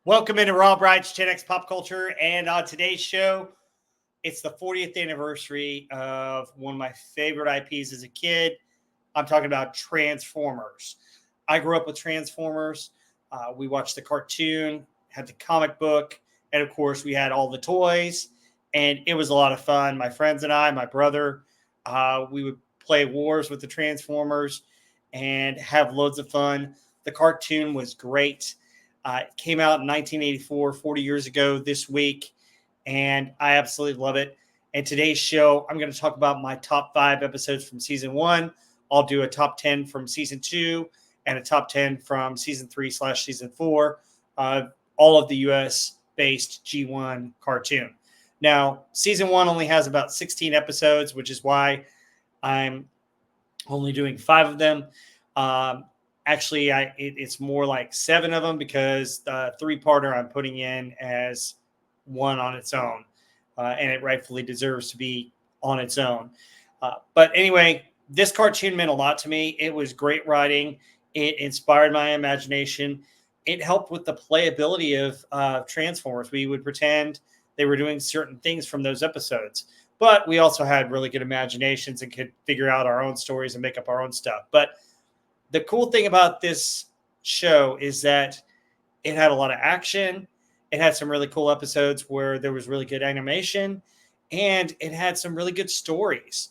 Welcome into Rob Wright's 10X Pop Culture. And on today's show, it's the 40th anniversary of one of my favorite IPs as a kid. I'm talking about Transformers. I grew up with Transformers. We watched the cartoon, had the comic book, and of course, we had all the toys. And it was a lot of fun. My friends and I, my brother, we would play wars with the Transformers and have loads of fun. The cartoon was great. It came out in 1984, 40 years ago this week, and I absolutely love it. And today's show, I'm going to talk about my top 5 episodes from season 1. I'll do a top 10 from season 2 and a top 10 from season 3/season 4, all of the US-based G1 cartoon. Now, season 1 only has about 16 episodes, which is why I'm only doing 5 of them. Actually, it's more like 7 of them because the 3-parter I'm putting in as one on its own, and it rightfully deserves to be on its own. But anyway, this cartoon meant a lot to me. It was great writing. It inspired my imagination. It helped with the playability of Transformers. We would pretend they were doing certain things from those episodes, but we also had really good imaginations and could figure out our own stories and make up our own stuff. But the cool thing about this show is that it had a lot of action. It had some really cool episodes where there was really good animation, and it had some really good stories.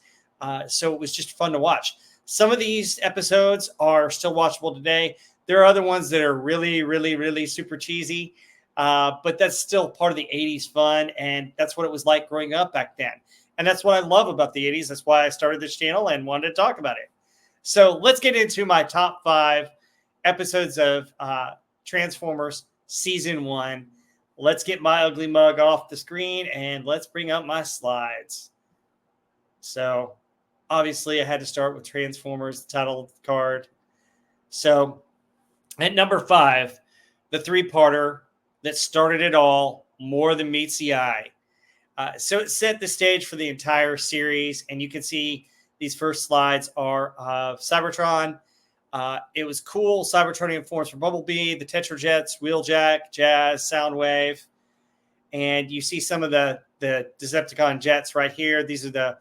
So it was just fun to watch. Some of these episodes are still watchable today. There are other ones that are really, really, really super cheesy, but that's still part of the 80s fun, and that's what it was like growing up back then. And that's what I love about the 80s. That's why I started this channel and wanted to talk about it. So let's get into my top 5 episodes of Transformers Season 1. Let's get my ugly mug off the screen and let's bring up my slides. So obviously I had to start with Transformers, the title card. So at number 5, the 3-parter that started it all, More Than Meets the Eye. So it set the stage for the entire series, and you can see these first slides are of Cybertron. It was cool. Cybertronian forms for Bumblebee, the Tetrajets, Wheeljack, Jazz, Soundwave. And you see some of the Decepticon jets right here. These are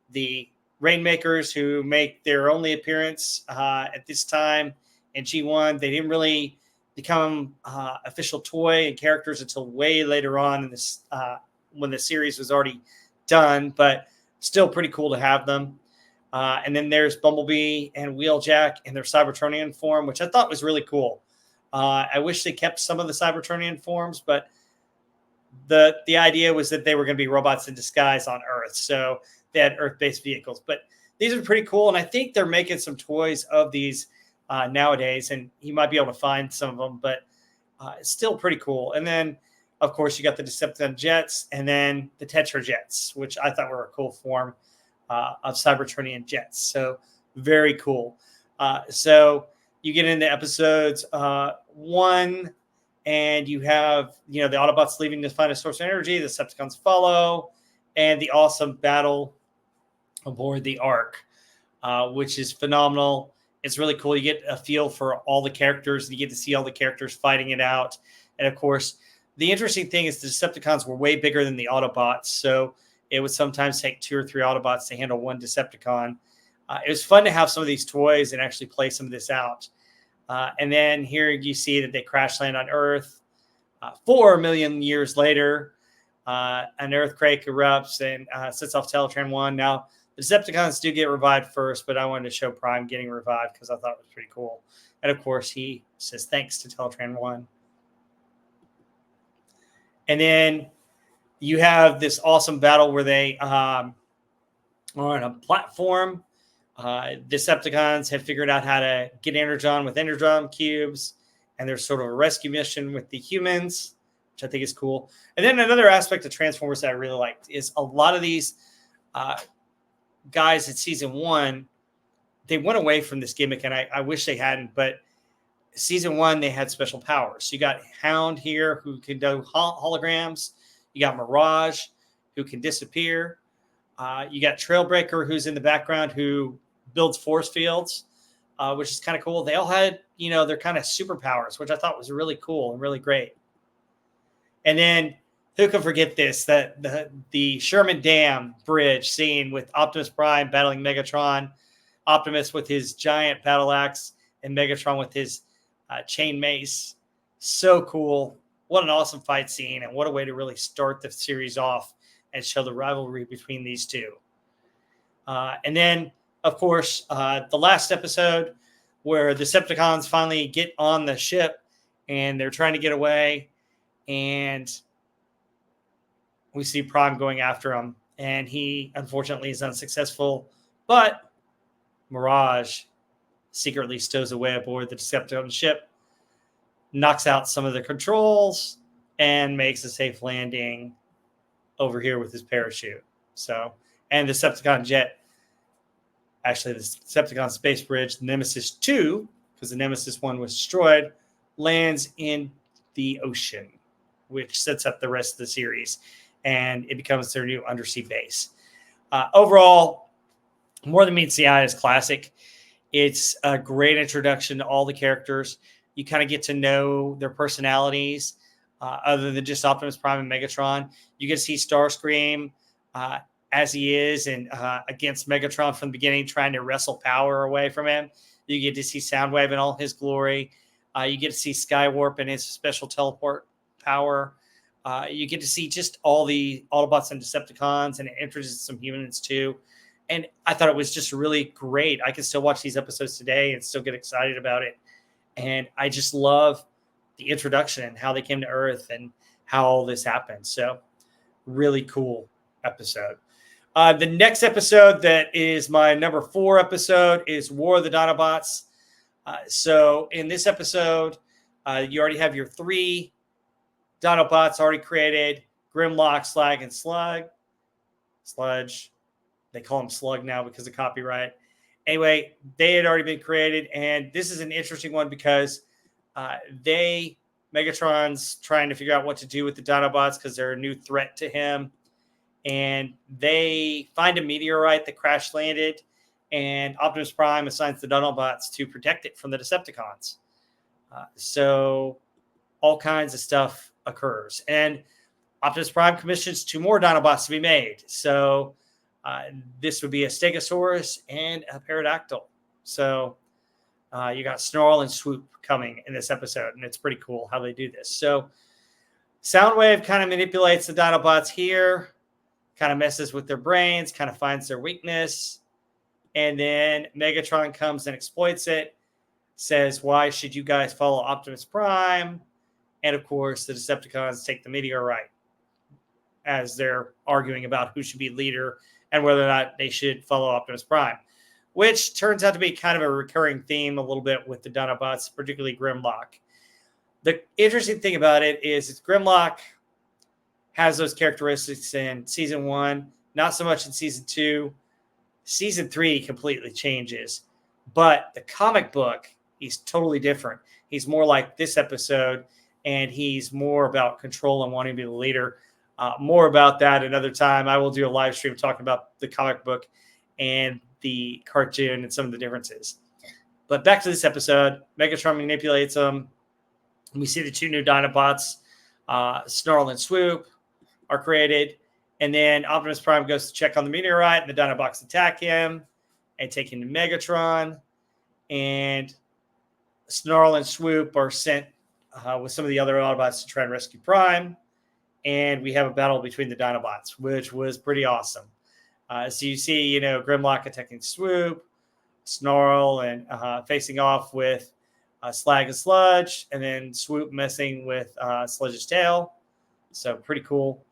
the Rainmakers who make their only appearance at this time in G1. They didn't really become official toy and characters until way later on in this when the series was already done, but still pretty cool to have them. And then there's Bumblebee and Wheeljack in their Cybertronian form, which I thought was really cool. I wish they kept some of the Cybertronian forms, but the idea was that they were going to be robots in disguise on Earth. So they had Earth-based vehicles. But these are pretty cool, and I think they're making some toys of these nowadays, and you might be able to find some of them, but it's still pretty cool. And then, of course, you got the Decepticon jets and then the Tetrajets, which I thought were a cool form of Cybertronian jets. So very cool. So you get into episodes 1, and you have, the Autobots leaving to find a source of energy. The Decepticons follow, and the awesome battle aboard the Ark, which is phenomenal. It's really cool. You get a feel for all the characters, and you get to see all the characters fighting it out. And of course, the interesting thing is the Decepticons were way bigger than the Autobots. So it would sometimes take 2 or 3 Autobots to handle one Decepticon. It was fun to have some of these toys and actually play some of this out. And then here you see that they crash land on Earth. 4 million years later, an earthquake erupts and sets off Teletran 1. Now, the Decepticons do get revived first, but I wanted to show Prime getting revived because I thought it was pretty cool. And of course, he says thanks to Teletran 1. And then you have this awesome battle where they are on a platform. Decepticons have figured out how to get Energon with Energon cubes, and there's sort of a rescue mission with the humans, which I think is cool. And then another aspect of Transformers that I really liked is a lot of these guys in season 1, they went away from this gimmick, and I wish they hadn't, but season 1, they had special powers. So you got Hound here who can do holograms. You got Mirage who can disappear. You got Trailbreaker who's in the background who builds force fields, which is kind of cool. They all had, their kind of superpowers, which I thought was really cool and really great. And then who can forget this? That the Sherman Dam bridge scene with Optimus Prime battling Megatron, Optimus with his giant battle axe, and Megatron with his chain mace. So cool. What an awesome fight scene, and what a way to really start the series off and show the rivalry between these two. And then, of course, the last episode where the Decepticons finally get on the ship and they're trying to get away, and we see Prime going after him, and he unfortunately is unsuccessful, but Mirage secretly stows away aboard the Decepticon ship, knocks out some of the controls, and makes a safe landing over here with his parachute. So, and the Decepticon jet, actually the Decepticon space bridge, the Nemesis 2, because the Nemesis 1 was destroyed, lands in the ocean, which sets up the rest of the series, and it becomes their new undersea base. Overall, More Than Meets the Eye is classic. It's a great introduction to all the characters. You kind of get to know their personalities, other than just Optimus Prime and Megatron. You get to see Starscream as he is, and against Megatron from the beginning, trying to wrestle power away from him. You get to see Soundwave in all his glory. You get to see Skywarp and his special teleport power. You get to see just all the Autobots and Decepticons, and it introduces some humans too. And I thought it was just really great. I can still watch these episodes today and still get excited about it. And I just love the introduction and how they came to Earth and how all this happened. So really cool episode. The next episode that is my number 4 episode is War of the Dinobots. So in this episode, you already have your 3 Dinobots already created: Grimlock, Slag, and Sludge. They call him Slug now because of copyright. Anyway, they had already been created, and this is an interesting one because Megatron's trying to figure out what to do with the Dinobots because they're a new threat to him. And they find a meteorite that crash landed, and Optimus Prime assigns the Dinobots to protect it from the Decepticons. So all kinds of stuff occurs. And Optimus Prime commissions 2 more Dinobots to be made. So this would be a Stegosaurus and a Pterodactyl. So you got Snarl and Swoop coming in this episode, and it's pretty cool how they do this. So Soundwave kind of manipulates the Dinobots here, kind of messes with their brains, kind of finds their weakness. And then Megatron comes and exploits it, says, why should you guys follow Optimus Prime? And of course, the Decepticons take the meteorite as they're arguing about who should be leader and whether or not they should follow Optimus Prime, which turns out to be kind of a recurring theme a little bit with the Dinobots, particularly Grimlock. The interesting thing about it is Grimlock has those characteristics in season 1, not so much in season 2. Season 3 completely changes, but the comic book, he's totally different. He's more like this episode, and he's more about control and wanting to be the leader. More about that another time. I will do a live stream talking about the comic book and the cartoon and some of the differences. But back to this episode, Megatron manipulates them. We see the 2 new Dinobots, Snarl and Swoop, are created. And then Optimus Prime goes to check on the meteorite, and the Dinobots attack him and take him to Megatron. And Snarl and Swoop are sent with some of the other Autobots to try and rescue Prime. And we have a battle between the Dinobots, which was pretty awesome. So you see, Grimlock attacking Swoop, Snarl, and facing off with Slag and Sludge, and then Swoop messing with Sludge's tail. So pretty cool.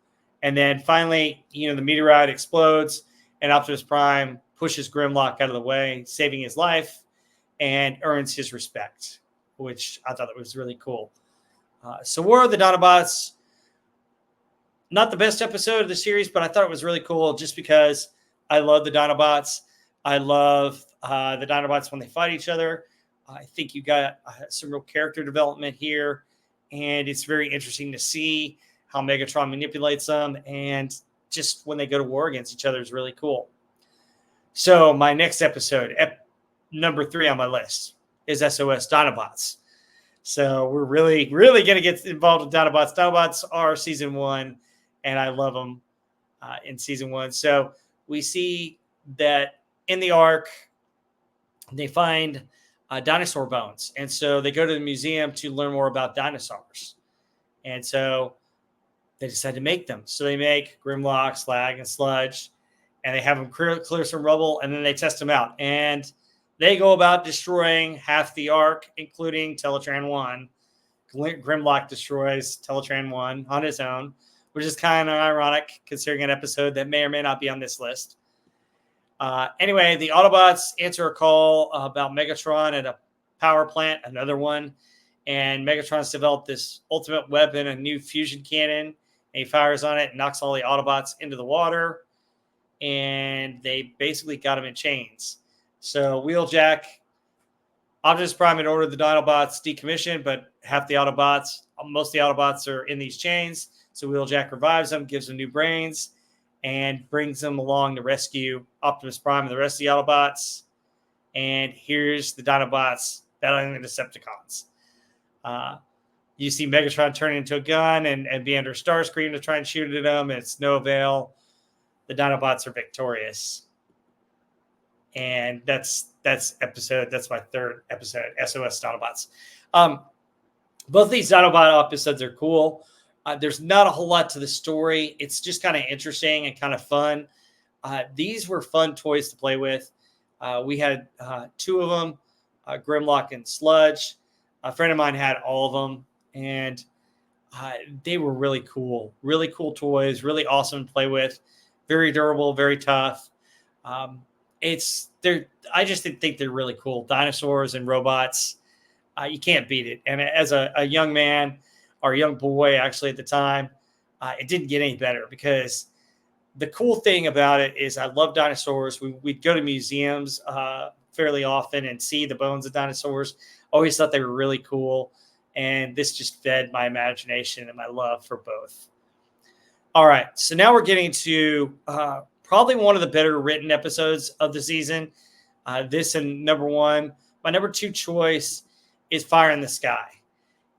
And then finally, the meteorite explodes, and Optimus Prime pushes Grimlock out of the way, saving his life, and earns his respect, which I thought that was really cool. So War of the Dinobots, not the best episode of the series, but I thought it was really cool just because I love the Dinobots. I love the Dinobots when they fight each other. I think you got some real character development here, and it's very interesting to see how Megatron manipulates them, and just when they go to war against each other is really cool. So my next episode, number 3 on my list, is SOS Dinobots. So we're really, really going to get involved with Dinobots. Dinobots are season 1, and I love them in season 1. So we see that in the arc, they find dinosaur bones. And so they go to the museum to learn more about dinosaurs. And so they decide to make them. So they make Grimlock, Slag, and Sludge, and they have them clear some rubble, and then they test them out. And they go about destroying half the arc, including Teletran 1. Grimlock destroys Teletran 1 on his own, which is kind of ironic considering an episode that may or may not be on this list. Anyway, the Autobots answer a call about Megatron at a power plant, another one. And Megatron's developed this ultimate weapon, a new fusion cannon. And he fires on it and knocks all the Autobots into the water. And they basically got him in chains. So Wheeljack, Optimus Prime had ordered the Dinobots decommissioned, but half the Autobots, most of the Autobots are in these chains. So Wheeljack revives them, gives them new brains, and brings them along to rescue Optimus Prime and the rest of the Autobots. And here's the Dinobots battling the Decepticons. You see Megatron turn into a gun and be under Starscream to try and shoot at him. It's no avail. The Dinobots are victorious. And that's my 3rd episode, SOS Dinobots. Both these Dinobot episodes are cool. There's not a whole lot to the story. It's just kind of interesting and kind of fun. These were fun toys to play with. We had 2 of them, Grimlock and Sludge. A friend of mine had all of them, and they were really cool toys, really awesome to play with, very durable, very tough. I just think they're really cool. Dinosaurs and robots, you can't beat it. And as a young man, or a young boy actually at the time, it didn't get any better, because the cool thing about it is I love dinosaurs. We'd go to museums fairly often and see the bones of dinosaurs. Always thought they were really cool. And this just fed my imagination and my love for both. All right. So now we're getting to probably one of the better written episodes of the season. This and number 1. My number 2 choice is Fire in the Sky.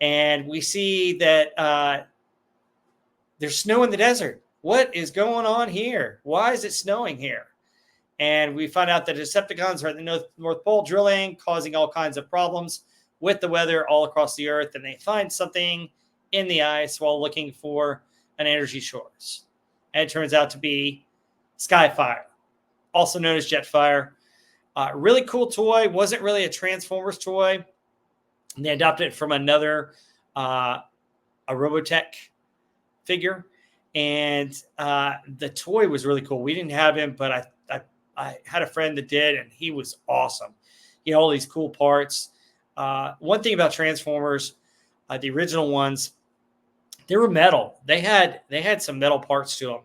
And we see that there's snow in the desert. What is going on here? Why is it snowing here? And we find out that Decepticons are at the North Pole drilling, causing all kinds of problems with the weather all across the Earth. And they find something in the ice while looking for an energy source. And it turns out to be Skyfire, also known as Jetfire. Really cool toy. Wasn't really a Transformers toy. And they adopted it from another, a Robotech figure. And the toy was really cool. We didn't have him, but I had a friend that did, and he was awesome. He had all these cool parts. One thing about Transformers, the original ones, they were metal. They had some metal parts to them.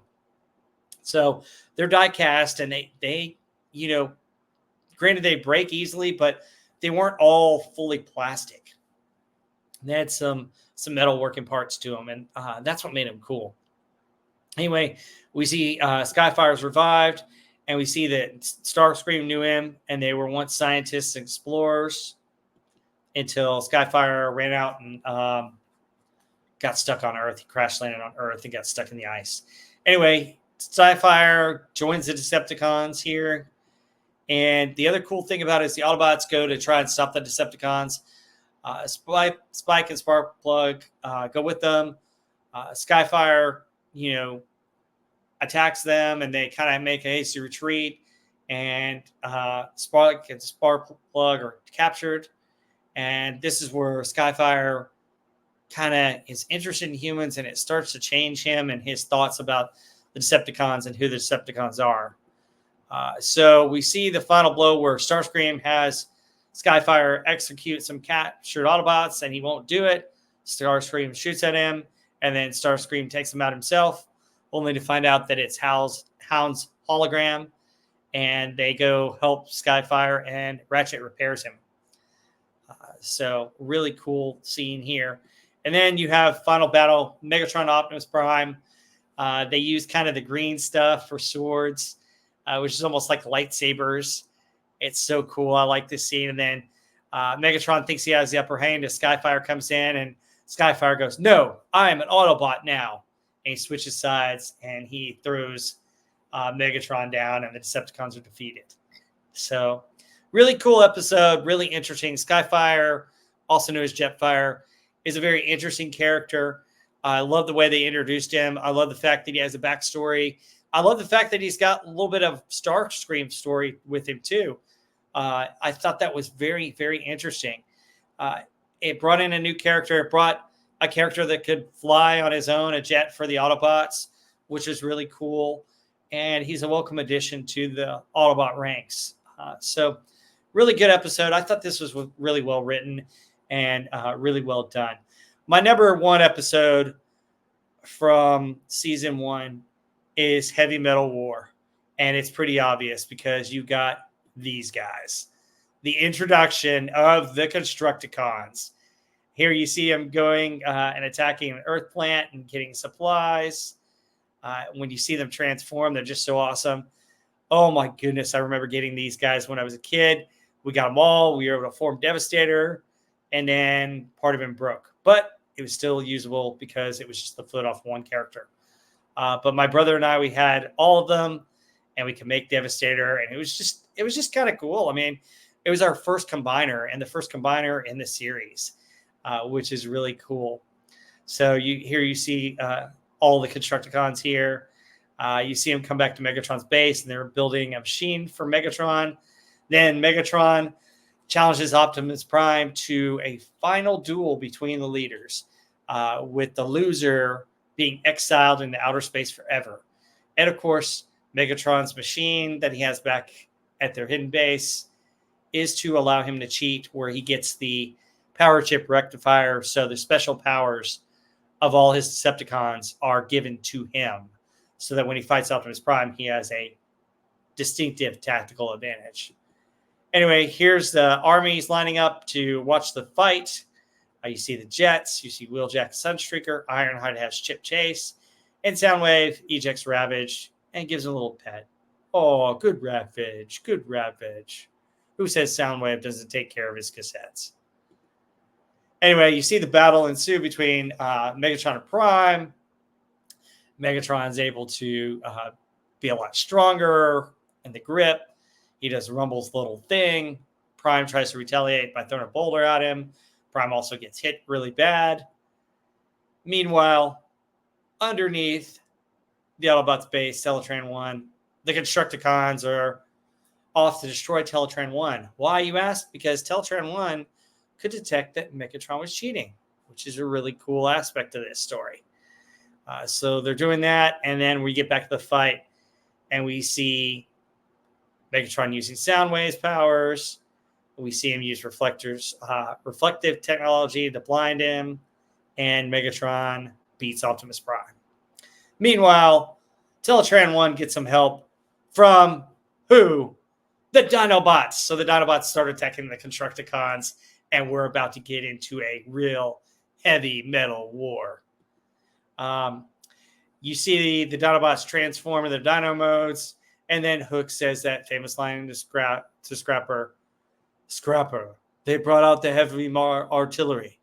So they're die cast, and they granted they break easily, but they weren't all fully plastic. They had some metal working parts to them, and that's what made them cool. Anyway, we see Skyfire's revived, and we see that Starscream knew him, and they were once scientists and explorers until Skyfire ran out and got stuck on Earth. He crash landed on Earth and got stuck in the ice. Anyway, Skyfire joins the Decepticons here. And the other cool thing about it is the Autobots go to try and stop the Decepticons. Spike and Sparkplug go with them. Skyfire, attacks them, and they kind of make a hasty retreat. And Spark and Sparkplug are captured. And this is where Skyfire kind of is interested in humans, and it starts to change him and his thoughts about the Decepticons and who the Decepticons are. So we see the final blow where Starscream has Skyfire execute some captured Autobots, and he won't do it. Starscream shoots at him, and then Starscream takes him out himself, only to find out that it's Hound's hologram, and they go help Skyfire, and Ratchet repairs him. So really cool scene here. And then you have final battle, Megatron Optimus Prime. They use kind of the green stuff for swords, which is almost like lightsabers. It's so cool. I like this scene. And then Megatron thinks he has the upper hand as Skyfire comes in, and Skyfire goes, "No, I am an Autobot now." And he switches sides, and he throws Megatron down, and the Decepticons are defeated. So really cool episode, really interesting. Skyfire, also known as Jetfire, is a very interesting character. I love the way they introduced him. I love the fact that he has a backstory. I love the fact that he's got a little bit of Starscream story with him too. I thought that was very, very interesting. It brought in a new character. It brought a character that could fly on his own, a jet for the Autobots, which is really cool. And he's a welcome addition to the Autobot ranks. So really good episode. I thought this was really well written and really well done. My number one episode from season 1 is Heavy Metal War. And it's pretty obvious because you got these guys. The introduction of the Constructicons. Here you see them going and attacking an Earth plant and getting supplies. When you see them transform, they're just so awesome. Oh my goodness, I remember getting these guys when I was a kid. We got them all. We were able to form Devastator, and then part of him broke. But it was still usable because it was just the foot off one character. But my brother and I, we had all of them, and we could make Devastator, and it was just kind of cool. I mean, it was our first combiner, and the first combiner in the series, which is really cool. So you see all the Constructicons here. You see them come back to Megatron's base, and they're building a machine for Megatron. Then Megatron challenges Optimus Prime to a final duel between the leaders, with the loser being exiled into outer space forever. And of course, Megatron's machine that he has back at their hidden base is to allow him to cheat, where he gets the power chip rectifier. So the special powers of all his Decepticons are given to him, so that when he fights Optimus Prime, he has a distinctive tactical advantage. Anyway, here's the armies lining up to watch the fight. You see the jets. You see Wheeljack Sunstreaker. Ironhide has Chip Chase. And Soundwave ejects Ravage and gives him a little pet. Oh, good Ravage. Good Ravage. Who says Soundwave doesn't take care of his cassettes? Anyway, you see the battle ensue between Megatron and Prime. Megatron's able to be a lot stronger in the grip. He does Rumble's little thing. Prime tries to retaliate by throwing a boulder at him. Prime also gets hit really bad. Meanwhile, underneath the Autobots base, Teletran 1, the Constructicons are off to destroy Teletran 1. Why, you ask? Because Teletran 1 could detect that Megatron was cheating, which is a really cool aspect of this story. So they're doing that, and then we get back to the fight, and we see Megatron using Soundwave's powers. We see him use reflective technology to blind him, and Megatron beats Optimus Prime. Meanwhile, Teletran 1 gets some help from who? The Dinobots. So the Dinobots start attacking the Constructicons, and we're about to get into a real heavy metal war. You see the Dinobots transform in their dino modes, and then Hook says that famous line to Scrapper, "Scrapper, they brought out the heavy artillery."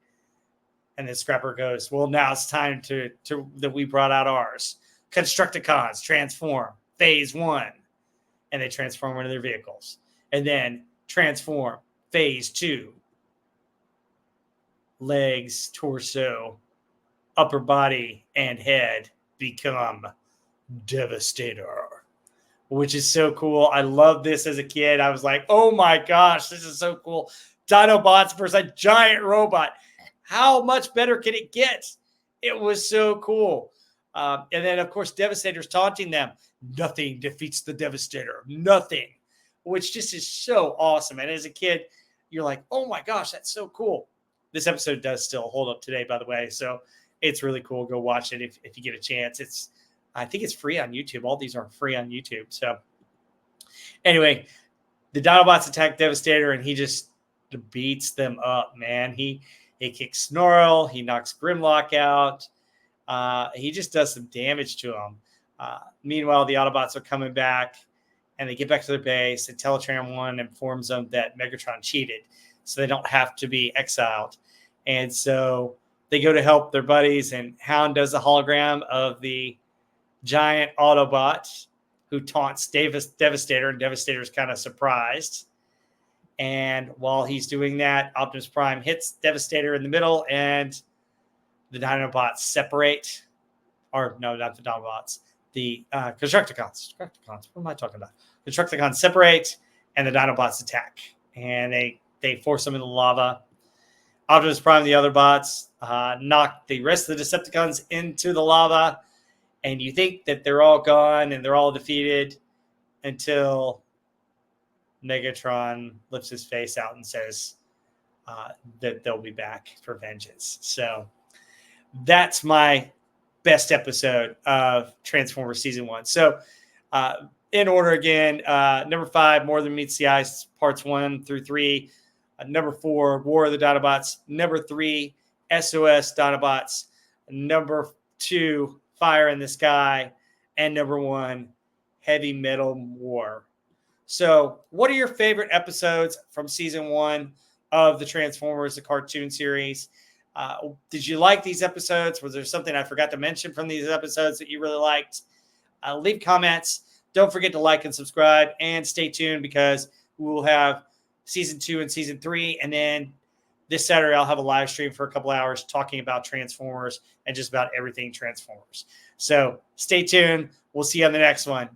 And then Scrapper goes, "Well, now it's time to that we brought out ours. Constructicons transform, phase 1." And they transform into their vehicles. And then transform, phase 2. Legs, torso, upper body, and head become Devastator, which is so cool. I love this as a kid. I was like, oh my gosh, this is so cool. Dinobots versus a giant robot. How much better can it get? It was so cool. And then, of course, Devastator's taunting them. Nothing defeats the Devastator. Nothing. Which just is so awesome. And as a kid, you're like, oh my gosh, that's so cool. This episode does still hold up today, by the way. So it's really cool. Go watch it if you get a chance. I think it's free on YouTube. All these are free on YouTube. So anyway, the Dinobots attack Devastator, and he just beats them up, man. He kicks Snarl. He knocks Grimlock out. He just does some damage to him. Meanwhile, the Autobots are coming back, and they get back to their base, and Teletran 1 informs them that Megatron cheated. so they don't have to be exiled. And so they go to help their buddies, and Hound does a hologram of the giant Autobot who taunts Devastator, and Devastator's kind of surprised. And while he's doing that, Optimus Prime hits Devastator in the middle, and the Dinobots separate. Or no, not the Dinobots. The Constructicons. What am I talking about? Constructicons separate, and the Dinobots attack. And they force them in the lava. Optimus Prime and the other bots knock the rest of the Decepticons into the lava. And you think that they're all gone and they're all defeated until Megatron lifts his face out and says that they'll be back for vengeance. So that's my best episode of Transformers Season 1. So in order again, number 5, More Than Meets the Eye, parts 1 through 3. Number 4, War of the Dinobots. Number 3, SOS Dinobots. Number 2, Fire in the Sky. And number 1, Heavy Metal War. So what are your favorite episodes from Season 1 of the Transformers, the cartoon series? Did you like these episodes? Was there something I forgot to mention from these episodes that you really liked? Leave comments. Don't forget to like and subscribe, and stay tuned because we will have Season 2 and Season 3. And then this Saturday, I'll have a live stream for a couple hours talking about Transformers and just about everything Transformers. So stay tuned. We'll see you on the next one.